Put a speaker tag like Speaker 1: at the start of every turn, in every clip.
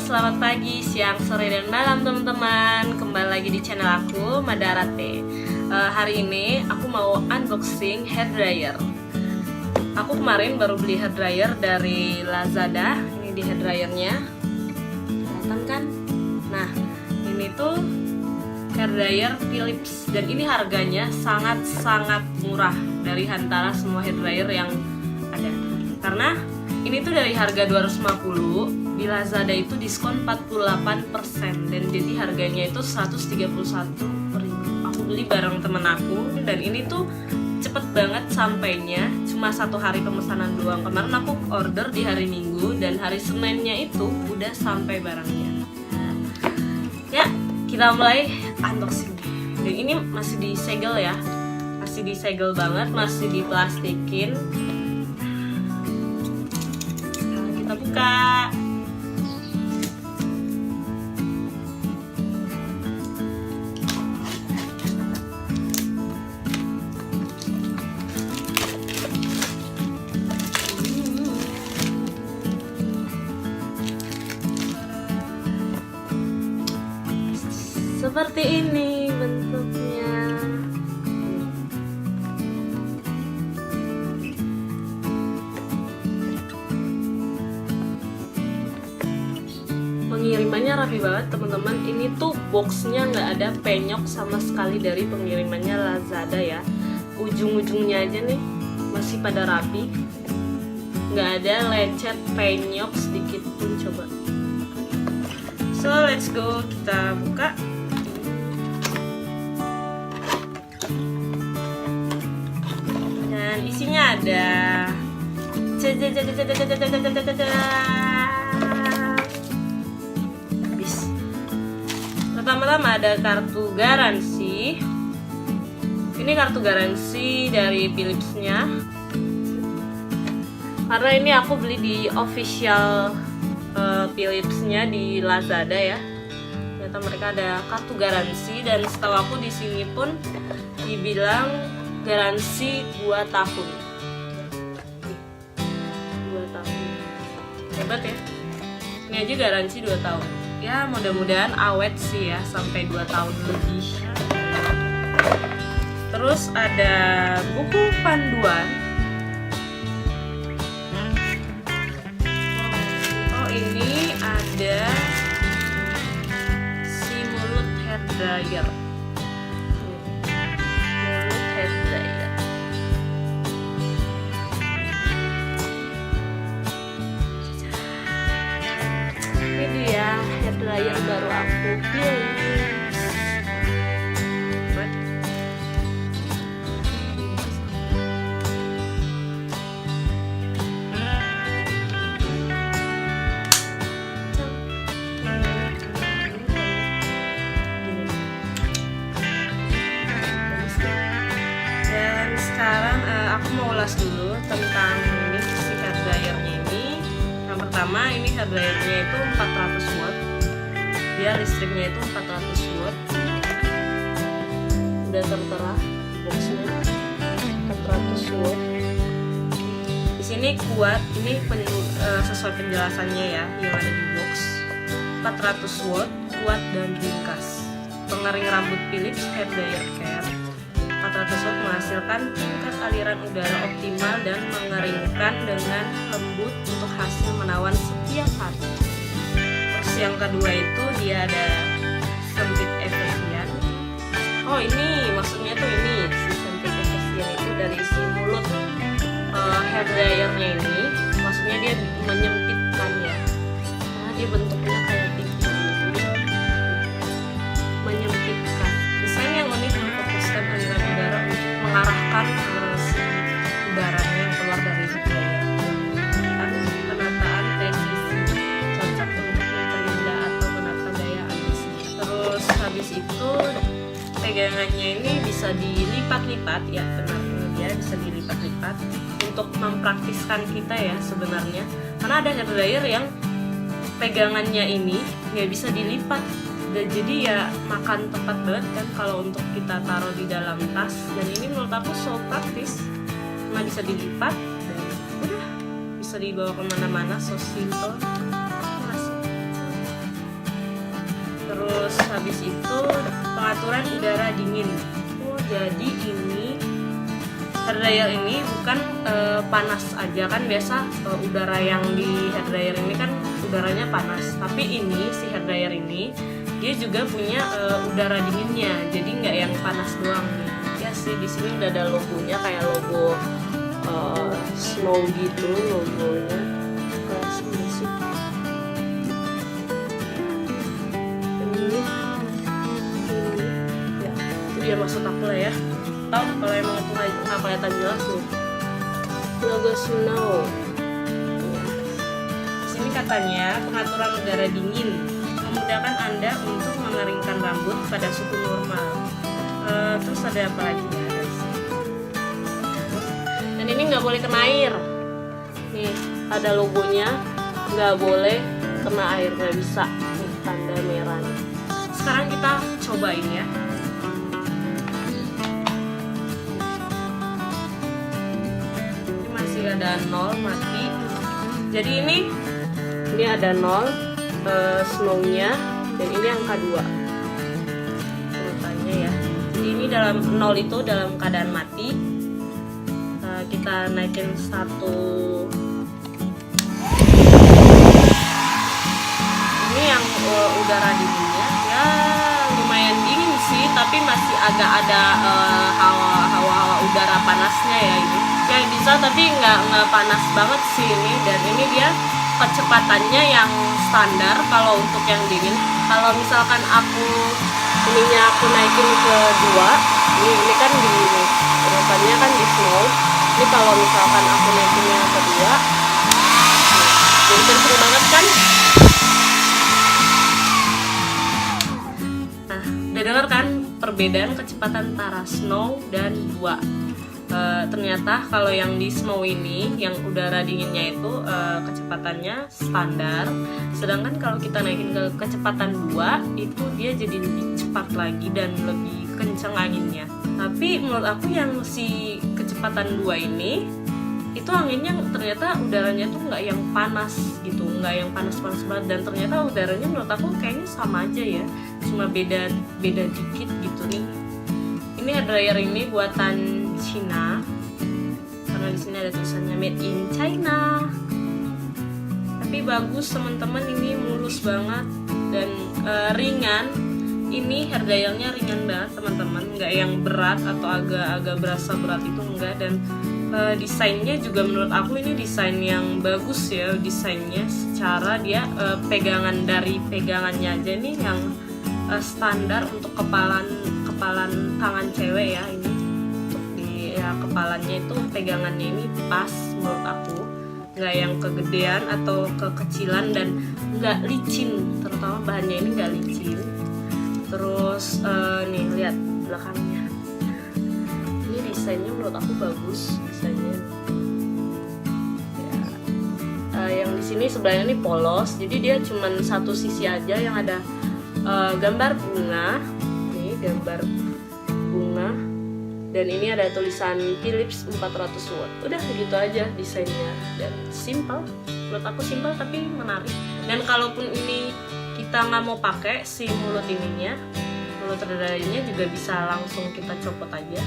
Speaker 1: selamat pagi, siang, sore, dan malam teman-teman. Kembali lagi di channel aku, Madarate. Hari ini aku mau unboxing hair dryer. Aku kemarin baru beli hair dryer dari Lazada. Ini di hair dryernya, kelihatan kan? Nah, ini tuh hair dryer Philips. Dan ini harganya sangat-sangat murah dari antara semua hair dryer yang ada. Karena ini tuh dari harga 250, di Lazada itu diskon 48%, dan jadi harganya itu 131.000. Aku beli bareng temen aku, dan ini tuh cepet banget sampainya, cuma 1 hari pemesanan doang. Kemarin aku order di hari Minggu, dan hari Seninnya itu udah sampai barangnya. Ya, kita mulai unboxing. Dan ini masih disegel ya, masih disegel banget, masih diplastikin. Kita buka. Seperti ini bentuknya. Pengirimannya rapi banget teman-teman. Ini tuh boxnya nggak ada penyok sama sekali dari pengirimannya Lazada ya. Ujung-ujungnya aja nih masih pada rapi, nggak ada lecet penyok sedikit pun. Coba. So let's go, kita buka. Dan isinya ada pertama-tama ada kartu garansi. Ini kartu garansi dari Philips-nya. Karena ini aku beli di official Philips-nya di Lazada ya. Ternyata mereka ada kartu garansi, dan setahu aku di sini pun dibilang garansi 2 tahun. 2 tahun. Hebat ya. Ini aja garansi 2 tahun. Ya mudah-mudahan awet sih ya, sampai 2 tahun lebih. Terus ada buku panduan. Oh, ini ada si mulut hair dryer. Mulut hair dryer. Ini dia hair dryer baru aku pilih. Dan sekarang aku mau ulas dulu tentang ini si hair dryernya ini. Yang pertama, ini hair dryernya itu 400 watt. Dia listriknya itu 400 watt. Udah tertera boxnya 400 watt. Di sini kuat, ini sesuai penjelasannya ya yang ada di box. 400 watt, kuat dan ringkas. Pengering rambut Philips hair dryer care. 400 watt menghasilkan tingkat aliran udara optimal dan mengeringkan dengan lembut untuk hasil menawan setiap hari. Terus yang kedua itu dia ada sempit efisien. Oh ini maksudnya tuh ini si sempit efisien itu dari si mulut hair dryernya ini. Maksudnya dia menyempitkan ya, karena dia bentuknya kayak pipi, menyempitkan. Desain yang unik memfokuskan aliran udara untuk mengarahkan si udaranya yang keluar dari hair dryer. Penataan presisi cocok untuk yang terindah atau menata gaya ambisi. Terus habis itu pegangannya ini bisa dilipat-lipat ya, benar ini dia bisa dilipat-lipat untuk mempraktiskan kita ya sebenarnya. Karena ada hair dryer yang pegangannya ini nggak bisa dilipat, dan jadi ya makan tempat banget kan kalau untuk kita taruh di dalam tas. Dan ini menurut aku so praktis, cuma bisa dilipat dan udah bisa dibawa kemana-mana, so simple. Terus habis itu pengaturan udara dingin. Oh, jadi ini hair dryer ini bukan panas aja kan, biasa udara yang di hair dryer ini kan udaranya panas, tapi ini si hair dryer ini dia juga punya udara dinginnya, jadi nggak yang panas doang nih. Ya sih, di sini udah ada logonya kayak logo snow gitu, logonya kayak sini sih. Ini ya, itu dia maksud aku lah ya. Tahu kalau emang itu nggak kelihatan jelas nih logo snow. Di sini katanya pengaturan udara dingin memudahkan Anda untuk mengeringkan rambut pada suhu normal. Terus ada apa lagi ya guys? Dan ini nggak boleh kena air. Nih ada logonya, nggak boleh kena air, nggak bisa. Nih tanda merahnya. Sekarang kita cobain ya. Ini masih ada 0 mati. Jadi ini ada 0 snow-nya, dan ini angka 2 urutannya ya. Jadi ini dalam 0 itu dalam keadaan mati. Kita naikin 1. Ini yang udara dinginnya ya lumayan dingin sih, tapi masih agak ada hawa udara panasnya ya ini. Ya bisa, tapi nggak panas banget sih ini. Dan ini dia kecepatannya yang standar kalau untuk yang dingin. Kalau misalkan aku naikin ke 2, ini kan di urutannya kan di snow. Ini kalau misalkan aku naikin yang kedua, jadi kenceng banget kan. Nah, udah denger kan perbedaan kecepatan antara snow dan 2. Ternyata kalau yang di snow ini, yang udara dinginnya itu kecepatannya standar, sedangkan kalau kita naikin ke kecepatan 2 itu dia jadi lebih cepat lagi dan lebih kencang anginnya. Tapi menurut aku yang si kecepatan 2 ini itu anginnya ternyata udaranya tuh nggak yang panas gitu, nggak yang panas-panas banget, dan ternyata udaranya menurut aku kayaknya sama aja ya, cuma beda dikit gitu nih. Ini hair dryer ini buatan Cina, karena di sini ada tulisannya Made in China. Tapi bagus teman-teman, ini mulus banget dan ringan. Ini hair dryernya ringan banget teman-teman, nggak yang berat atau agak berasa berat itu enggak. Dan desainnya juga menurut aku ini desain yang bagus ya, desainnya secara dia pegangannya aja nih yang standar untuk kepalan tangan cewek ya. Ini kepalanya itu pegangannya ini pas menurut aku, nggak yang kegedean atau kekecilan, dan nggak licin, terutama bahannya ini nggak licin. Terus nih lihat belakangnya, ini desainnya menurut aku bagus desainnya ya. Yang di sini sebelahnya ini polos, jadi dia cuman satu sisi aja yang ada gambar bunga. Nih gambar bunga. Dan ini ada tulisan Philips 400 watt. Udah gitu aja desainnya, dan simple. Menurut aku simple tapi menarik. Dan kalaupun ini kita nggak mau pakai si mulut ininya, mulut dryernya juga bisa langsung kita copot aja.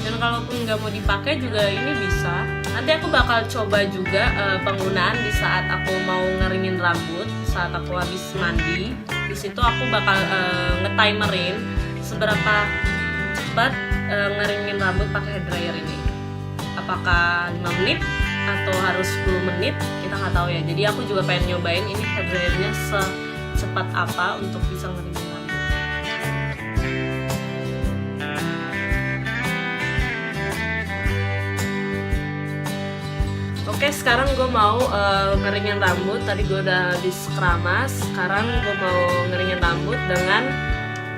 Speaker 1: Dan kalaupun nggak mau dipakai juga ini bisa. Nanti aku bakal coba juga penggunaan di saat aku mau ngeringin rambut, saat aku habis mandi. Di situ aku bakal ngetimerin seberapa cepat ngeringin rambut pakai hair dryer ini. Apakah 5 menit atau harus 10 menit, kita nggak tahu ya. Jadi aku juga pengen nyobain ini hair dryernya secepat apa untuk bisa ngeringin rambut. Oke, sekarang gue mau ngeringin rambut. Tadi gue udah habis keramas, sekarang gue mau ngeringin rambut dengan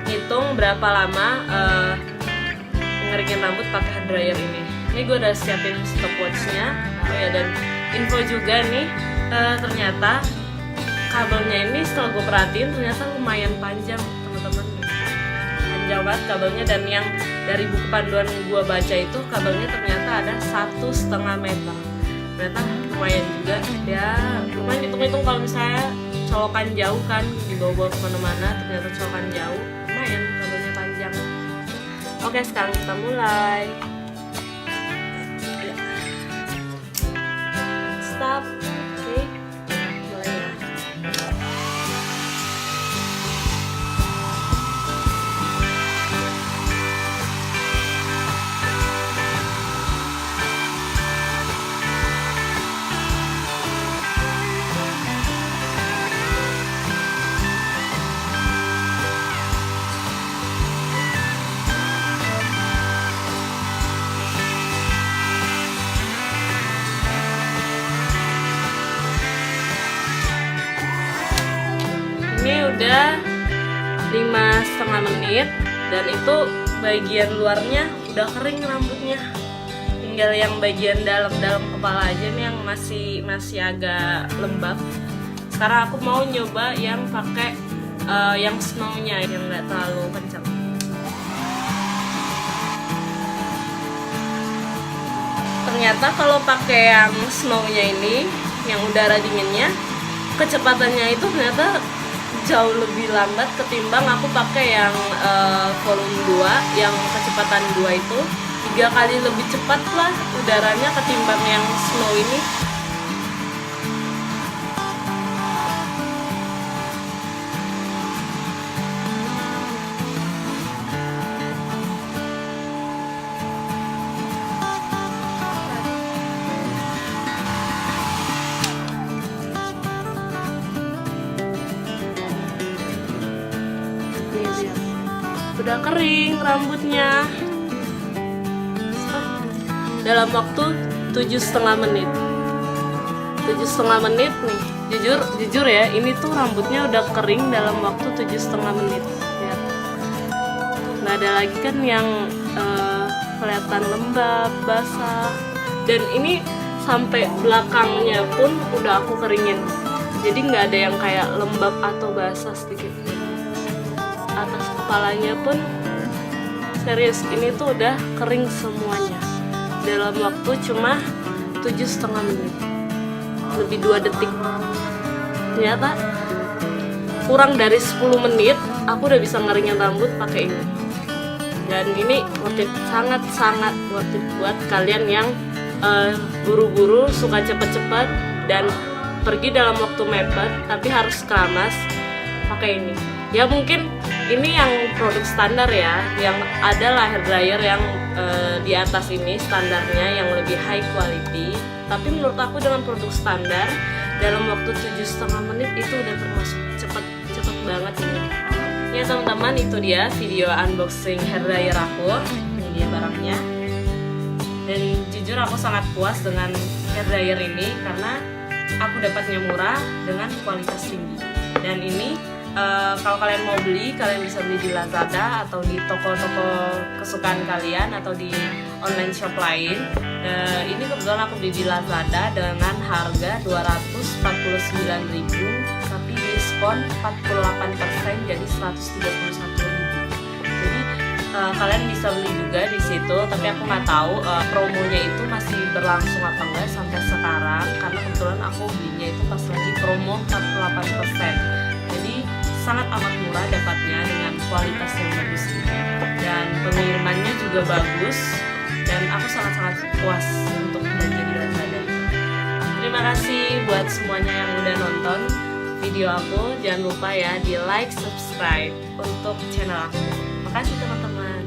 Speaker 1: hitung berapa lama ngeringin rambut pakai hair dryer ini. Ini gue udah siapin stopwatchnya. Oh ya, dan info juga nih, ternyata kabelnya ini setelah gue perhatiin ternyata lumayan panjang teman-teman. Panjang banget kabelnya, dan yang dari buku panduan gue baca itu kabelnya ternyata ada 1,5 meter. Ternyata lumayan juga ya, lumayan hitung-hitung kalau misalnya colokan jauh kan, dibawa kemana-mana ternyata colokan jauh, lumayan kabelnya panjang. Oke, sekarang kita mulai. Stop. Oke, mulai ya. Ini udah 5,5 menit dan itu bagian luarnya udah kering rambutnya, tinggal yang bagian dalam kepala aja nih yang masih agak lembab. Sekarang aku mau nyoba yang pakai yang snownya yang nggak terlalu kencang. Ternyata kalau pakai yang snownya ini, yang udara dinginnya, kecepatannya itu ternyata jauh lebih lambat ketimbang aku pakai yang volume 2 yang kecepatan 2 itu 3 kali lebih cepat lah udaranya ketimbang yang snow ini. Udah kering rambutnya dalam waktu 7,5 menit. 7,5 menit nih, jujur ya, ini tuh rambutnya udah kering dalam waktu 7,5 menit ya. Nggak ada lagi kan yang kelihatan lembab, basah, dan ini sampai belakangnya pun udah aku keringin, jadi nggak ada yang kayak lembab atau basah sedikit. Atas kepalanya pun serius ini tuh udah kering semuanya dalam waktu cuma 7,5 menit, lebih 2 detik. Ternyata kurang dari 10 menit aku udah bisa ngeringin rambut pakai ini. Dan ini worth it, sangat worth it buat kalian yang buru-buru, suka cepet-cepet dan pergi dalam waktu mepet tapi harus keramas, pakai ini. Ya mungkin ini yang produk standar ya, yang ada lah hair dryer yang di atas ini standarnya yang lebih high quality. Tapi menurut aku dengan produk standar dalam waktu 7,5 menit itu udah termasuk cepet banget ini. Ya teman-teman, itu dia video unboxing hair dryer aku. Ini dia barangnya. Dan jujur aku sangat puas dengan hair dryer ini karena aku dapatnya murah dengan kualitas tinggi. Dan ini kalau kalian mau beli, kalian bisa beli di Lazada atau di toko-toko kesukaan kalian atau di online shop lain. Ini kebetulan aku beli di Lazada dengan harga 249.000, tapi diskon 48% jadi 131.000. Jadi kalian bisa beli juga di situ, tapi aku nggak tahu promonya itu masih berlangsung apa enggak sampai sekarang, karena kebetulan aku belinya itu pas lagi promo 48%. Jadi sangat amat murah dapatnya dengan kualitas yang bagus dan pengirimannya juga bagus, dan aku sangat puas untuk belanja di Lazada. Terima kasih buat semuanya yang udah nonton video aku. Jangan lupa ya di like, subscribe untuk channel aku. Makasih teman-teman.